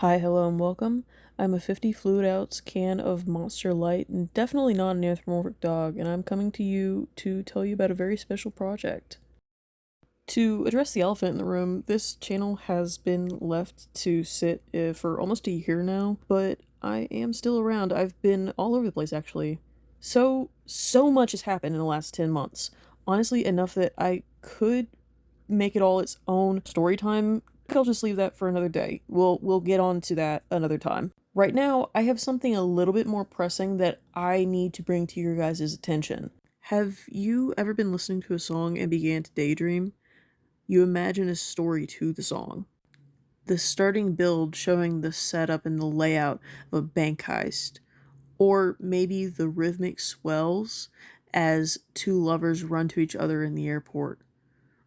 Hi, hello, and welcome. I'm a 50 fluid ounce can of Monster Light and definitely not an anthropomorphic dog, and I'm coming to you to tell you about a very special project. To address the elephant in the room, this channel has been left to sit for almost a year now, but I am still around. I've been all over the place, actually. So much has happened in the last 10 months. Honestly, enough that I could make it all its own story time. I'll just leave that for another day. We'll get on to that another time. Right now, I have something a little bit more pressing that I need to bring to your guys' attention. Have you ever been listening to a song and began to daydream? You imagine a story to the song. The starting build showing the setup and the layout of a bank heist, or maybe the rhythmic swells as two lovers run to each other in the airport.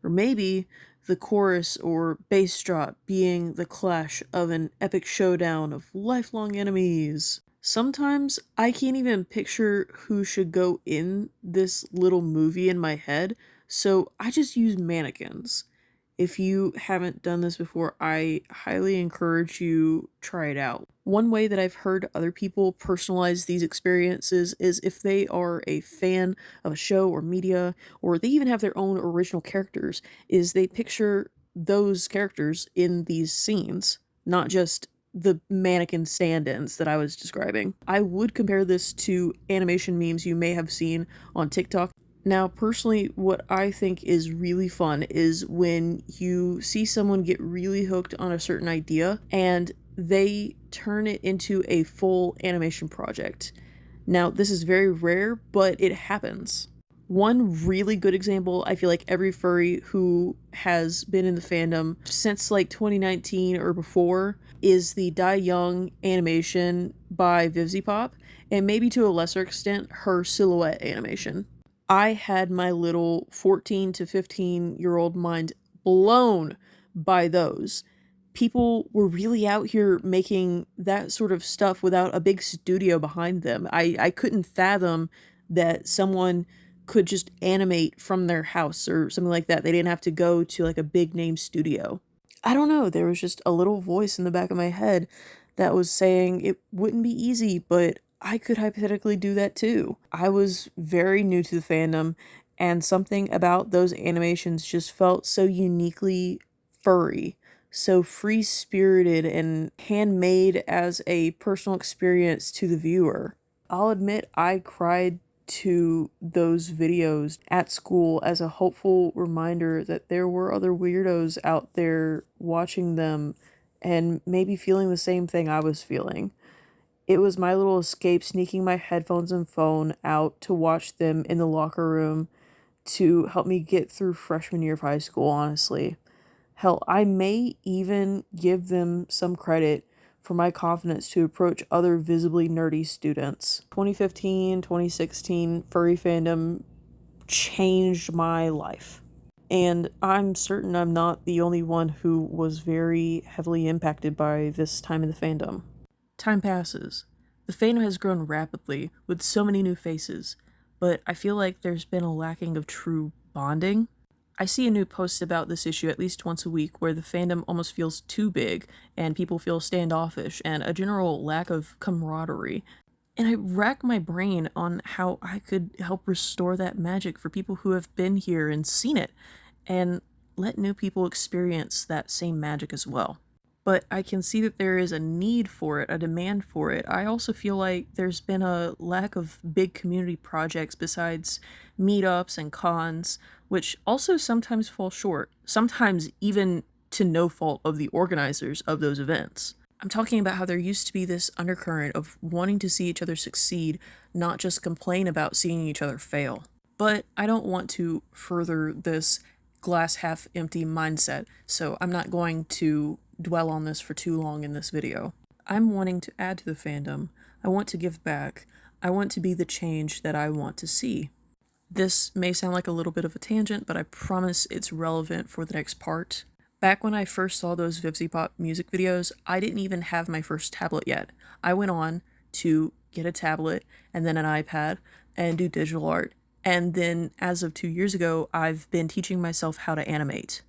Or maybe the chorus or bass drop being the clash of an epic showdown of lifelong enemies. Sometimes I can't even picture who should go in this little movie in my head, so I just use mannequins. If you haven't done this before, I highly encourage you try it out. One way that I've heard other people personalize these experiences is if they are a fan of a show or media, or they even have their own original characters, is they picture those characters in these scenes, not just the mannequin stand-ins that I was describing. I would compare this to animation memes you may have seen on TikTok. Now, personally, what I think is really fun is when you see someone get really hooked on a certain idea and they turn it into a full animation project. Now, this is very rare, but it happens. One really good example, I feel like every furry who has been in the fandom since like 2019 or before, is the Die Young animation by VivziePop, and maybe to a lesser extent, her silhouette animation. I had my little 14 to 15-year-old mind blown by those. People were really out here making that sort of stuff without a big studio behind them. I couldn't fathom that someone could just animate from their house or something like that. They didn't have to go to like a big name studio. I don't know, there was just a little voice in the back of my head that was saying it wouldn't be easy, but I could hypothetically do that too. I was very new to the fandom, and something about those animations just felt so uniquely furry, so free spirited and handmade as a personal experience to the viewer. I'll admit I cried to those videos at school as a hopeful reminder that there were other weirdos out there watching them and maybe feeling the same thing I was feeling. It was my little escape, sneaking my headphones and phone out to watch them in the locker room to help me get through freshman year of high school, honestly. Hell, I may even give them some credit for my confidence to approach other visibly nerdy students. 2015, 2016, furry fandom changed my life. And I'm certain I'm not the only one who was very heavily impacted by this time in the fandom. Time passes. The fandom has grown rapidly, with so many new faces, but I feel like there's been a lacking of true bonding. I see a new post about this issue at least once a week where the fandom almost feels too big, and people feel standoffish, and a general lack of camaraderie. And I rack my brain on how I could help restore that magic for people who have been here and seen it, and let new people experience that same magic as well. But I can see that there is a need for it, a demand for it. I also feel like there's been a lack of big community projects besides meetups and cons, which also sometimes fall short, sometimes even to no fault of the organizers of those events. I'm talking about how there used to be this undercurrent of wanting to see each other succeed, not just complain about seeing each other fail. But I don't want to further this glass half empty mindset, so I'm not going to dwell on this for too long in this video. I'm wanting to add to the fandom. I want to give back. I want to be the change that I want to see. This may sound like a little bit of a tangent, but I promise it's relevant for the next part. Back when I first saw those VivziePop music videos, I didn't even have my first tablet yet. I went on to get a tablet and then an iPad and do digital art. And then as of 2 years ago, I've been teaching myself how to animate.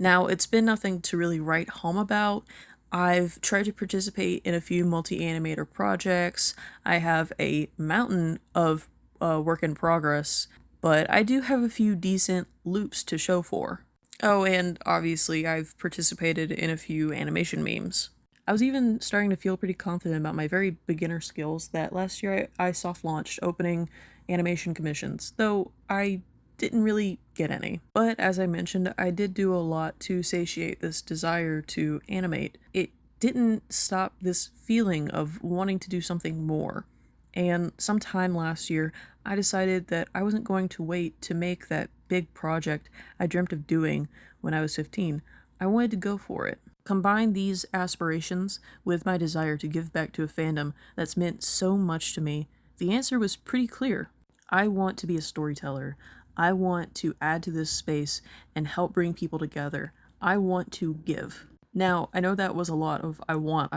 Now, it's been nothing to really write home about. I've tried to participate in a few multi-animator projects. I have a mountain of work in progress, but I do have a few decent loops to show for. Oh, and obviously I've participated in a few animation memes. I was even starting to feel pretty confident about my very beginner skills that last year I soft launched opening animation commissions, though I didn't really get any. But as I mentioned, I did do a lot to satiate this desire to animate. It didn't stop this feeling of wanting to do something more. And sometime last year, I decided that I wasn't going to wait to make that big project I dreamt of doing when I was 15. I wanted to go for it. Combine these aspirations with my desire to give back to a fandom that's meant so much to me. The answer was pretty clear. I want to be a storyteller. I want to add to this space and help bring people together. I want to give. Now, I know that was a lot of I want,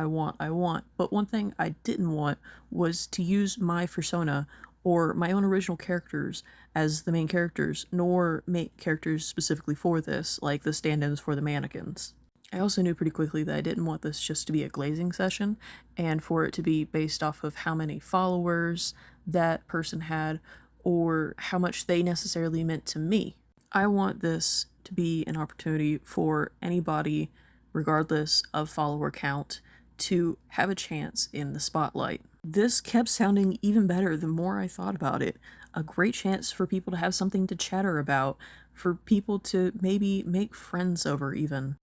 but one thing I didn't want was to use my persona or my own original characters as the main characters, nor make characters specifically for this, like the stand-ins for the mannequins. I also knew pretty quickly that I didn't want this just to be a glazing session, and for it to be based off of how many followers that person had, or how much they necessarily meant to me. I want this to be an opportunity for anybody, regardless of follower count, to have a chance in the spotlight. This kept sounding even better the more I thought about it. A great chance for people to have something to chatter about, for people to maybe make friends over even.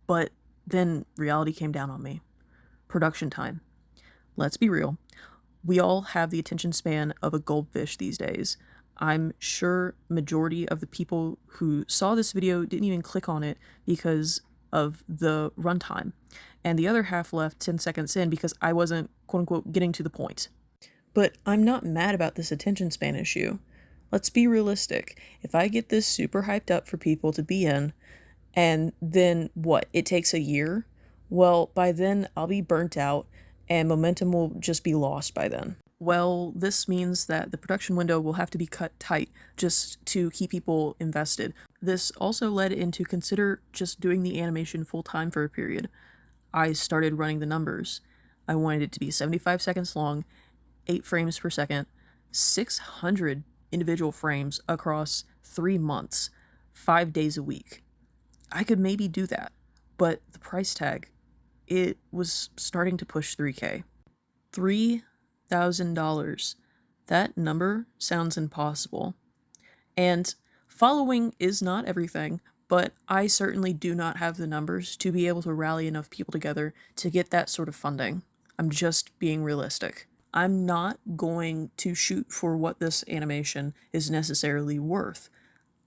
But then reality came down on me. Production time. Let's be real. We all have the attention span of a goldfish these days. I'm sure majority of the people who saw this video didn't even click on it because of the runtime. And the other half left 10 seconds in because I wasn't, quote unquote, getting to the point. But I'm not mad about this attention span issue. Let's be realistic. If I get this super hyped up for people to be in, and then what, it takes a year? Well, by then I'll be burnt out and momentum will just be lost by then. Well, this means that the production window will have to be cut tight just to keep people invested. This also led into consider just doing the animation full time for a period. I started running the numbers. I wanted it to be 75 seconds long, 8 frames per second, 600 individual frames across 3 months, 5 days a week. I could maybe do that, but the price tag, it was starting to push $3,000. $3,000. That number sounds impossible. And following is not everything, but I certainly do not have the numbers to be able to rally enough people together to get that sort of funding. I'm just being realistic. I'm not going to shoot for what this animation is necessarily worth.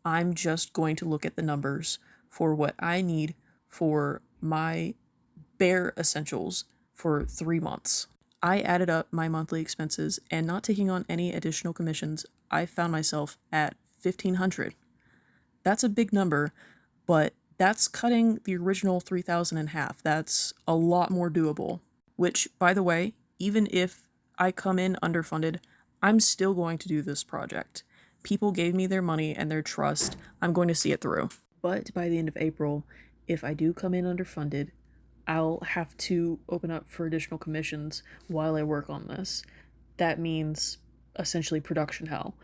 I'm just going to look at the numbers for what I need for my bare essentials for 3 months. I added up my monthly expenses, and not taking on any additional commissions, I found myself at $1,500. That's a big number, but that's cutting the original $3,000 in half. That's a lot more doable. Which, by the way, even if I come in underfunded, I'm still going to do this project. People gave me their money and their trust. I'm going to see it through. But by the end of April, if I do come in underfunded, I'll have to open up for additional commissions while I work on this. That means essentially production hell.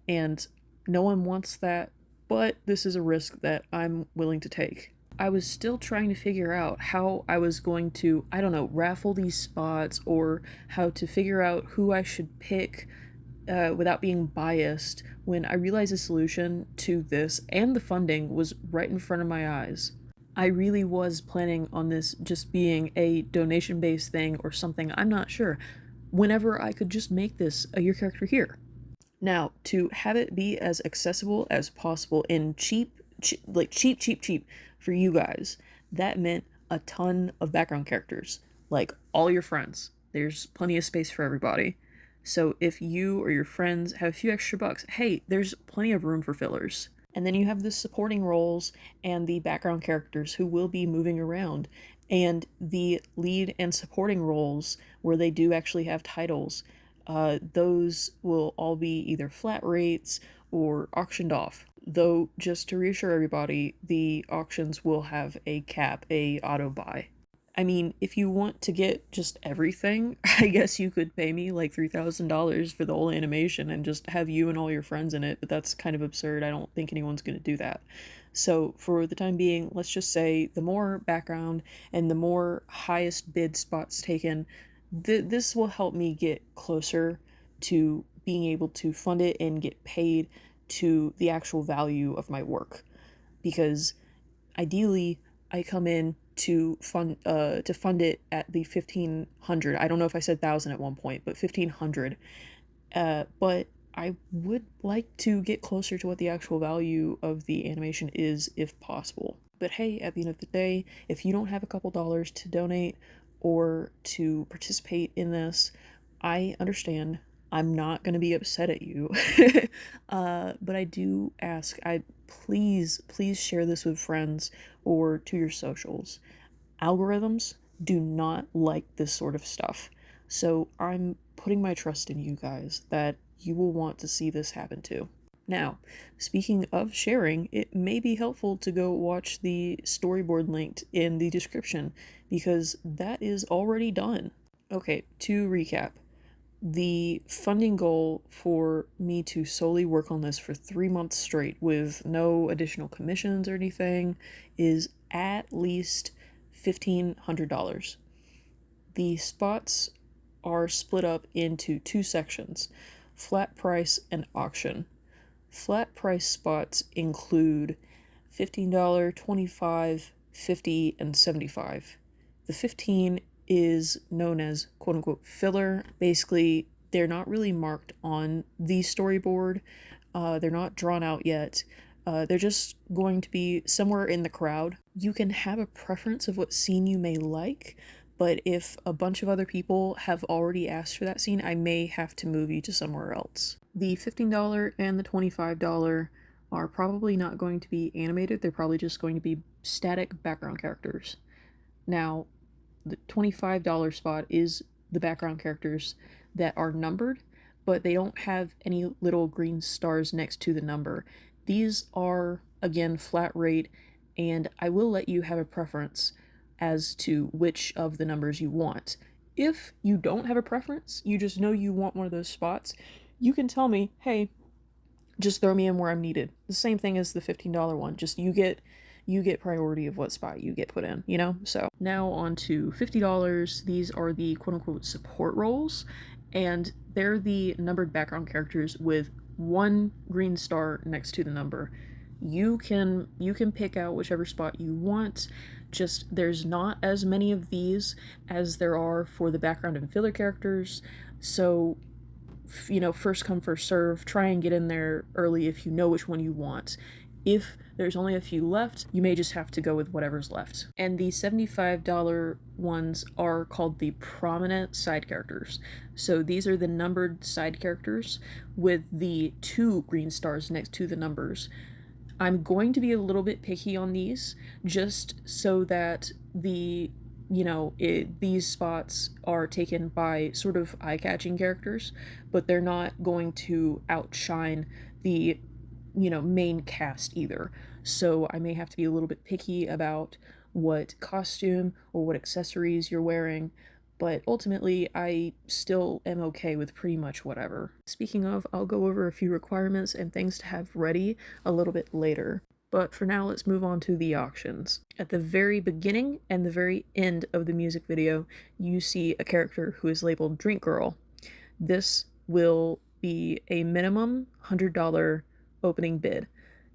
And no one wants that, but this is a risk that I'm willing to take. I was still trying to figure out how I was going to, I don't know, raffle these spots or how to figure out who I should pick without being biased when I realized the solution to this and the funding was right in front of my eyes. I really was planning on this just being a donation-based thing or something, I'm not sure, whenever I could just make this a Your Character Here. Now, to have it be as accessible as possible and cheap for you guys, that meant a ton of background characters, like all your friends. There's plenty of space for everybody. So if you or your friends have a few extra bucks, hey, there's plenty of room for fillers. And then you have the supporting roles and the background characters who will be moving around, and the lead and supporting roles where they do actually have titles. Those will all be either flat rates or auctioned off. Though, just to reassure everybody, the auctions will have a cap, a auto buy. I mean, if you want to get just everything, I guess you could pay me like $3,000 for the whole animation and just have you and all your friends in it, but that's kind of absurd. I don't think anyone's going to do that. So, for the time being, let's just say the more background and the more highest bid spots taken, this will help me get closer to being able to fund it and get paid to the actual value of my work. Because ideally, I come in to fund it at the 1,500. I don't know if I said 1,000 at one point, but 1,500. But I would like to get closer to what the actual value of the animation is if possible. But hey, at the end of the day, if you don't have a couple dollars to donate or to participate in this, I understand. I'm not going to be upset at you. But I do ask, please share this with friends or to your socials. Algorithms do not like this sort of stuff. So I'm putting my trust in you guys that you will want to see this happen too. Now, speaking of sharing, it may be helpful to go watch the storyboard linked in the description because that is already done. Okay, to recap, the funding goal for me to solely work on this for 3 months straight with no additional commissions or anything is at least $1,500. The spots are split up into two sections: flat price and auction. Flat price spots include $15, $25, $50, and $75. The 15 is known as quote unquote filler. Basically, they're not really marked on the storyboard. They're not drawn out yet. They're just going to be somewhere in the crowd. You can have a preference of what scene you may like, but if a bunch of other people have already asked for that scene, I may have to move you to somewhere else. The $15 and the $25 are probably not going to be animated. They're probably just going to be static background characters. Now, the $25 spot is the background characters that are numbered, but they don't have any little green stars next to the number. These are, again, flat rate, and I will let you have a preference as to which of the numbers you want. If you don't have a preference, you just know you want one of those spots, you can tell me, hey, just throw me in where I'm needed. The same thing as the $15 one, just you get priority of what spot you get put in, you know? So now on to $50. These are the quote-unquote support roles, and they're the numbered background characters with one green star next to the number. You can pick out whichever spot you want. Just there's not as many of these as there are for the background and filler characters, so first come first serve. Try and get in there early if you know which one you want. If there's only a few left, you may just have to go with whatever's left. And the $75 ones are called the prominent side characters. So these are the numbered side characters with the 2 green stars next to the numbers. I'm going to be a little bit picky on these, just so that these spots are taken by sort of eye-catching characters, but they're not going to outshine the main cast either. So I may have to be a little bit picky about what costume or what accessories you're wearing, but ultimately I still am okay with pretty much whatever. Speaking of, I'll go over a few requirements and things to have ready a little bit later. But for now, let's move on to the auctions. At the very beginning and the very end of the music video, you see a character who is labeled Drink Girl. This will be a minimum $100 opening bid,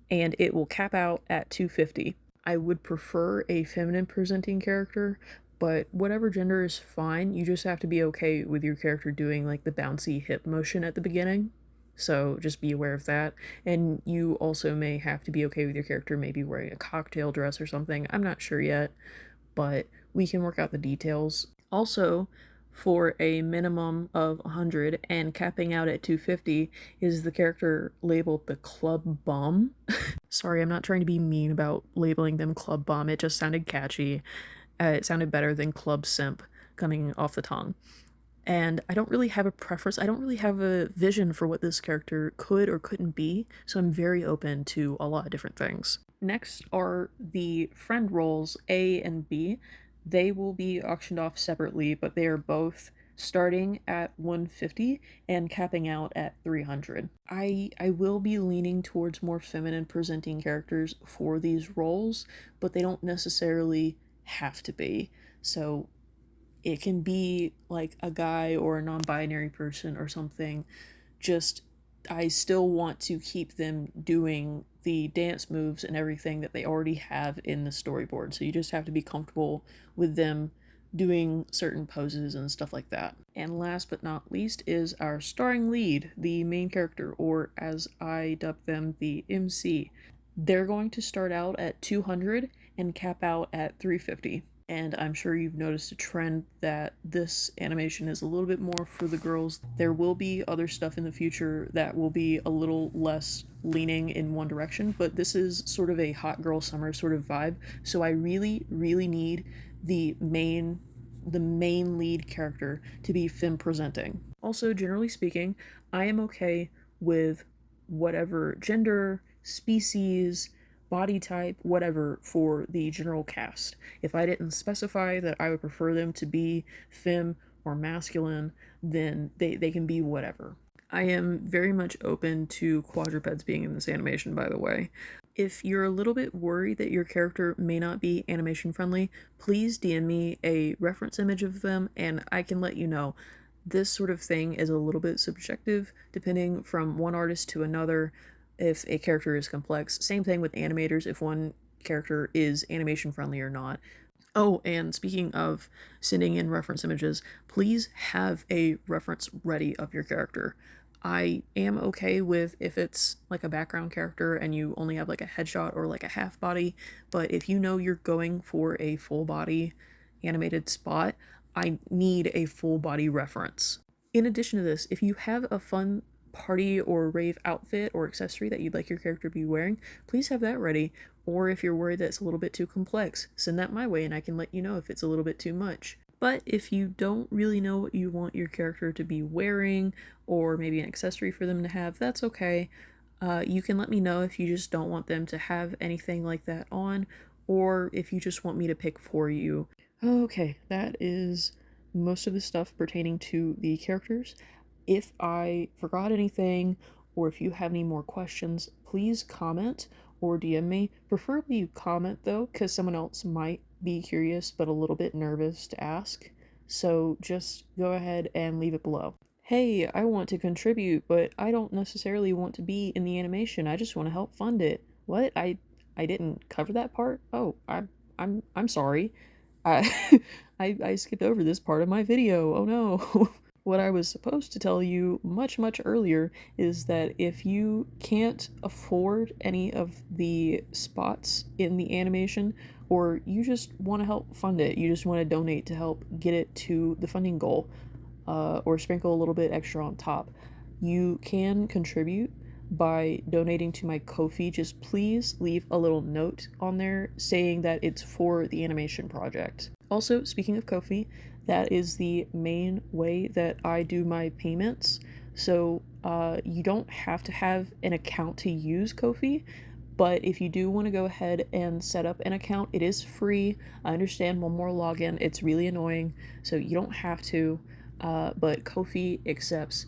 and it will cap out at $250. I would prefer a feminine presenting character, but whatever gender is fine. You just have to be okay with your character doing like the bouncy hip motion at the beginning. So just be aware of that. And you also may have to be okay with your character maybe wearing a cocktail dress or something. I'm not sure yet, but we can work out the details. Also, for a minimum of 100 and capping out at 250 is the character labeled the Club Bum. Sorry, I'm not trying to be mean about labeling them Club Bum. It just sounded catchy. It sounded better than Club Simp coming off the tongue. And I don't really have a preference. I don't really have a vision for what this character could or couldn't be, so I'm very open to a lot of different things. Next are the friend roles A and B. They will be auctioned off separately, but they are both starting at 150 and capping out at 300. I will be leaning towards more feminine presenting characters for these roles, but they don't necessarily have to be. So it can be like a guy or a non-binary person or something. Just I still want to keep them doing the dance moves and everything that they already have in the storyboard. So you just have to be comfortable with them doing certain poses and stuff like that. And last but not least is our starring lead, the main character, or as I dub them, the MC. They're going to start out at 200 and cap out at 350. And I'm sure you've noticed a trend that this animation is a little bit more for the girls. There will be other stuff in the future that will be a little less leaning in one direction, but this is sort of a hot girl summer sort of vibe. So I really, really need the main lead character to be femme presenting. Also, generally speaking, I am okay with whatever gender, species, body type, whatever, for the general cast. If I didn't specify that I would prefer them to be femme or masculine, then they can be whatever. I am very much open to quadrupeds being in this animation, by the way. If you're a little bit worried that your character may not be animation friendly, please DM me a reference image of them and I can let you know. This sort of thing is a little bit subjective depending from one artist to another if a character is complex. Same thing with animators, if one character is animation friendly or not. Oh, and speaking of sending in reference images, please have a reference ready of your character. I am okay with if it's like a background character and you only have like a headshot or like a half body, but if you know you're going for a full body animated spot, I need a full body reference. In addition to this, if you have a fun party or rave outfit or accessory that you'd like your character to be wearing, please have that ready. Or if you're worried that it's a little bit too complex, send that my way and I can let you know if it's a little bit too much. But if you don't really know what you want your character to be wearing, or maybe an accessory for them to have, that's okay. You can let me know if you just don't want them to have anything like that on, or if you just want me to pick for you. Okay, that is most of the stuff pertaining to the characters. If I forgot anything, or if you have any more questions, please comment or DM me. Preferably you comment though, because someone else might be curious but a little bit nervous to ask. So just go ahead and leave it below. Hey, I want to contribute, but I don't necessarily want to be in the animation. I just want to help fund it. What? I didn't cover that part? Oh, I'm sorry. I I skipped over this part of my video. Oh no. What I was supposed to tell you much, much earlier is that if you can't afford any of the spots in the animation, or you just want to help fund it, you just want to donate to help get it to the funding goal, or sprinkle a little bit extra on top, you can contribute by donating to my Ko-fi. Just please leave a little note on there saying that it's for the animation project. Also, speaking of Ko-fi, that is the main way that I do my payments. So you don't have to have an account to use Ko-fi, but if you do want to go ahead and set up an account, it is free. I understand one more login, it's really annoying, so you don't have to, but Ko-fi accepts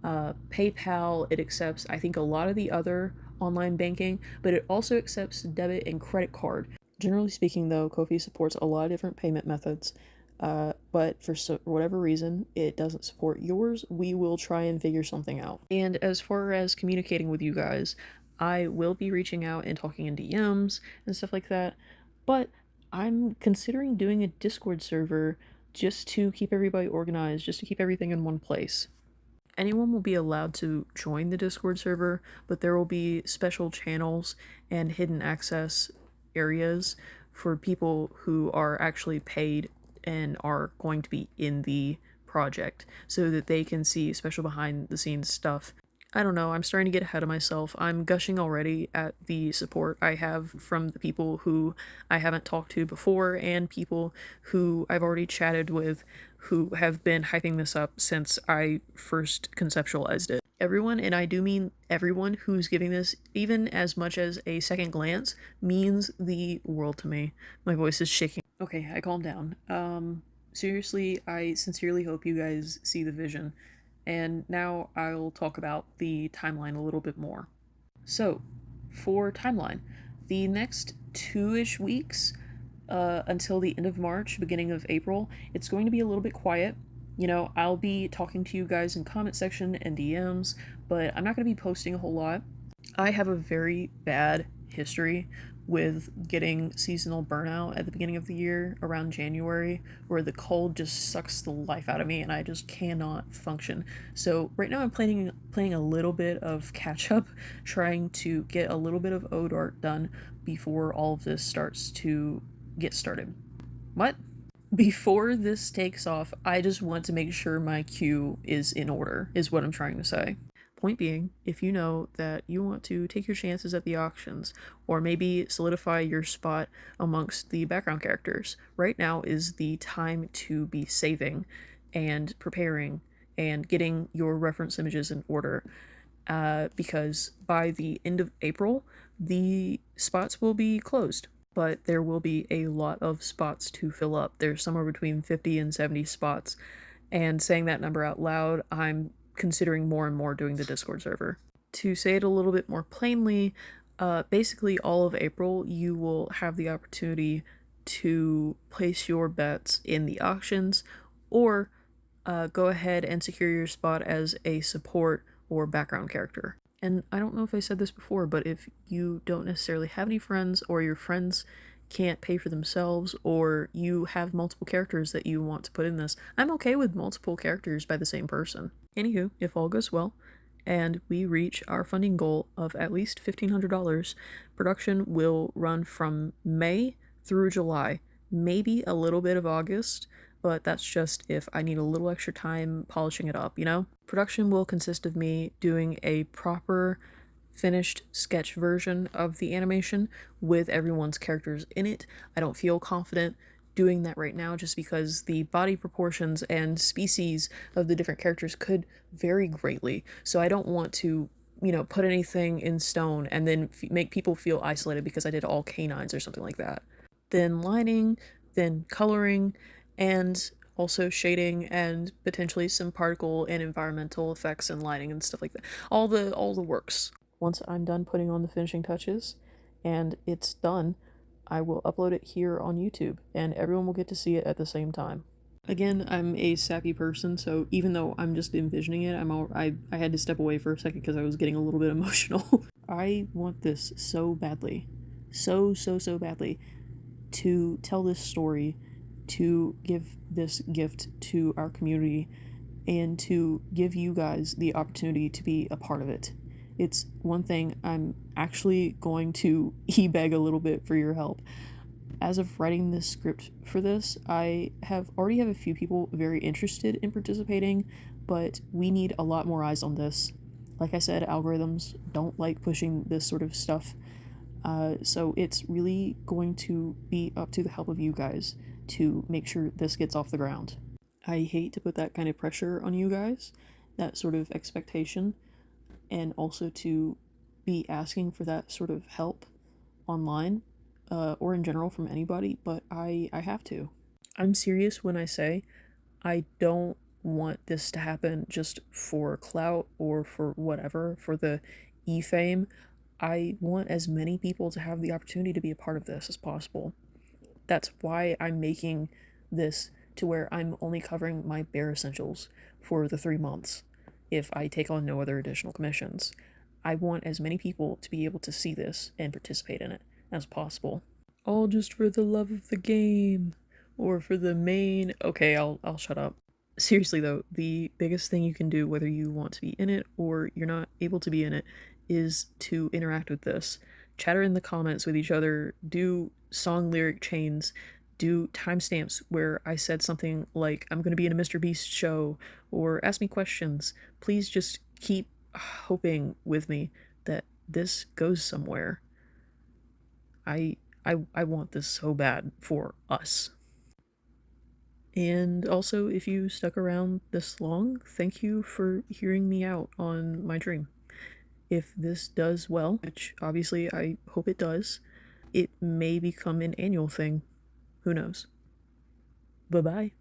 PayPal, it accepts, I think, a lot of the other online banking, but it also accepts debit and credit card. Generally speaking, though, Ko-fi supports a lot of different payment methods, but for whatever reason, it doesn't support yours. We will try and figure something out. And as far as communicating with you guys, I will be reaching out and talking in DMs and stuff like that, but I'm considering doing a Discord server just to keep everybody organized, just to keep everything in one place. Anyone will be allowed to join the Discord server, but there will be special channels and hidden access areas for people who are actually paid and are going to be in the project so that they can see special behind the scenes stuff. I don't know, I'm starting to get ahead of myself. I'm gushing already at the support I have from the people who I haven't talked to before and people who I've already chatted with who have been hyping this up since I first conceptualized it. Everyone, and I do mean everyone, who's giving this even as much as a second glance means the world to me. My voice is shaking. Okay, I calmed down. Seriously, I sincerely hope you guys see the vision. And now I'll talk about the timeline a little bit more. So, for timeline, the next 2-ish weeks until the end of March, beginning of April, it's going to be a little bit quiet. You know, I'll be talking to you guys in comment section and DMs, but I'm not going to be posting a whole lot. I have a very bad history with getting seasonal burnout at the beginning of the year around January, where the cold just sucks the life out of me and I just cannot function. So right now I'm playing a little bit of catch up, trying to get a little bit of Ode art done before all of this starts to get started. What? Before this takes off, I just want to make sure my queue is in order, is what I'm trying to say. Point being, if you know that you want to take your chances at the auctions, or maybe solidify your spot amongst the background characters, right now is the time to be saving and preparing and getting your reference images in order. Because by the end of April, the spots will be closed, but there will be a lot of spots to fill up. There's somewhere between 50 and 70 spots, and saying that number out loud, I'm considering more and more doing the Discord server. To say it a little bit more plainly, basically all of April, you will have the opportunity to place your bets in the auctions, or go ahead and secure your spot as a support or background character. And I don't know if I said this before, but if you don't necessarily have any friends, or your friends can't pay for themselves, or you have multiple characters that you want to put in this, I'm okay with multiple characters by the same person. Anywho, if all goes well, and we reach our funding goal of at least $1,500, production will run from May through July, maybe a little bit of August, but that's just if I need a little extra time polishing it up, you know? Production will consist of me doing a proper finished sketch version of the animation with everyone's characters in it. I don't feel confident doing that right now just because the body proportions and species of the different characters could vary greatly. So I don't want to, put anything in stone and then make people feel isolated because I did all canines or something like that. Then lining, then coloring, and also shading and potentially some particle and environmental effects and lighting and stuff like that. All the works. Once I'm done putting on the finishing touches and it's done, I will upload it here on YouTube and everyone will get to see it at the same time. Again, I'm a sappy person, so even though I'm just envisioning it, I had to step away for a second because I was getting a little bit emotional. I want this so badly. So badly. To tell this story, to give this gift to our community, and to give you guys the opportunity to be a part of it. It's one thing I'm actually going to e-beg a little bit for your help. As of writing this script for this, I already have a few people very interested in participating, but we need a lot more eyes on this. Like I said, algorithms don't like pushing this sort of stuff, so it's really going to be up to the help of you guys to make sure this gets off the ground. I hate to put that kind of pressure on you guys, that sort of expectation, and also to be asking for that sort of help online, or in general from anybody, but I have to. I'm serious when I say I don't want this to happen just for clout or for whatever, for the e-fame. I want as many people to have the opportunity to be a part of this as possible. That's why I'm making this to where I'm only covering my bare essentials for the 3 months if I take on no other additional commissions. I want as many people to be able to see this and participate in it as possible. All just for the love of the game, or for the main... Okay, I'll shut up. Seriously though, the biggest thing you can do, whether you want to be in it or you're not able to be in it, is to interact with this. Chatter in the comments with each other, do song lyric chains, do timestamps where I said something like, I'm going to be in a Mr. Beast show, or ask me questions. Please just keep hoping with me that this goes somewhere. I want this so bad for us. And also, if you stuck around this long, thank you for hearing me out on my dream. If this does well, which obviously I hope it does, it may become an annual thing. Who knows? Bye-bye.